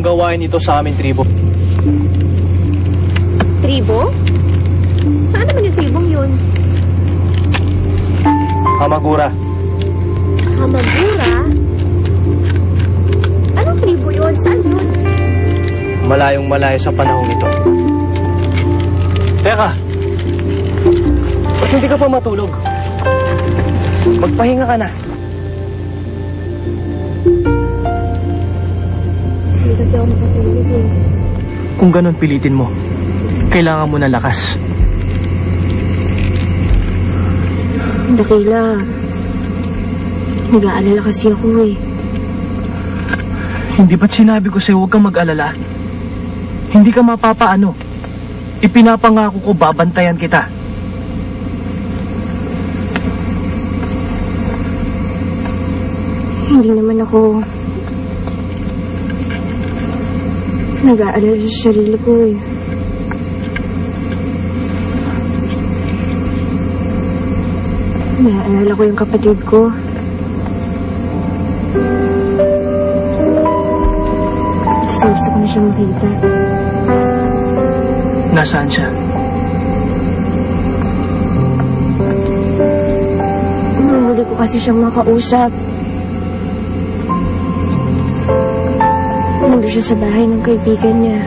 walang gawain ito sa aming tribo. Tribo? Saan naman yung tribong yun? Hamagura. Hamagura? Anong tribo yun? Saan yun? Malayong malayo sa panahong ito. Teka! Ba't hindi ka pa matulog? Magpahinga ka na. Hindi kasi ako makatulog eh. Kung ganun pilitin mo, kailangan mo na lakas. Dakila, nag-aalala kasi ako eh. Hindi ba't sinabi ko sa'yo huwag kang mag-alala? Hindi ka mapapaano. Ipinapangako ko babantayan kita. Hindi naman ako nag-aalala sa sarili ko eh. Naalala ko yung kapatid ko. Gusto ko na siya makita. Nasaan siya? Hindi ko kasi siyang makausap. Nandun siya sa bahay ng kaibigan niya.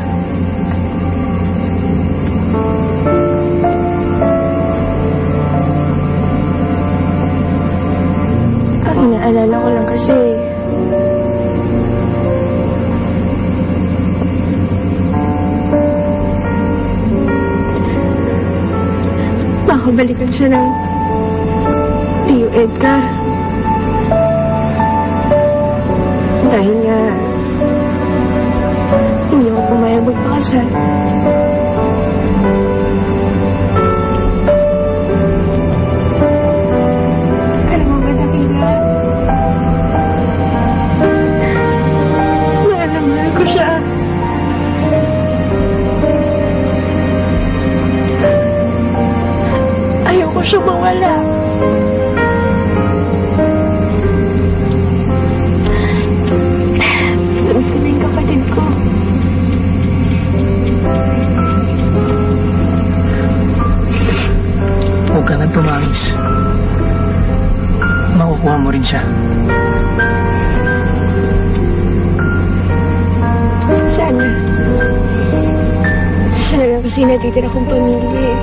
Naalala ko lang kasi makabalikan siya ng Tio Edgar. Dahil nga hindi ako pumayag magpakasal. Alam mo ba, Dakila? Mahal ko siya. Ayoko siya mawala. Miss ko na yung kapatid ko. Huwag ka nang tumangis. Makukuha mo rin siya. Sana. Siya na lang kasi natitira kong pamilya eh.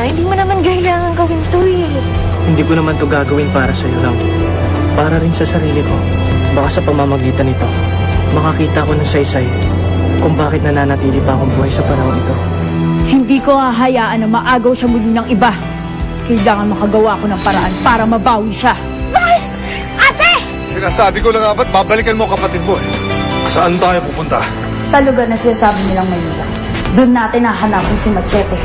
Hindi mo naman kailangan gawin to eh. Hindi ko naman to gagawin para sa'yo lang. Para rin sa sarili ko. Baka sa pamamagitan nito, makakita ko ng saysay kung bakit nananatili pa akong buhay sa panahon ito. Hindi ko hahayaan na maagaw siya muli ng iba. Kailangan makagawa ko ng paraan para mabawi siya. Bakit? Ate! Sinasabi ko lang nga ba't babalikan mo kapatid mo eh. Saan tayo pupunta? Sa lugar na sinasabi nilang Manila. Doon natin hahanapin si Machete.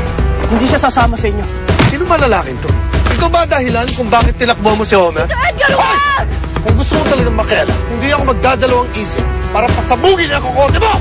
Hindi siya sasama sa inyo. Sino ba lalaking to? Ito ba dahilan kung bakit tinakbo mo si Homer? Edgar, wag! Kung gusto mo talagang makialam, hindi ako magdadalawang isip para pasabugin ang kukote mo!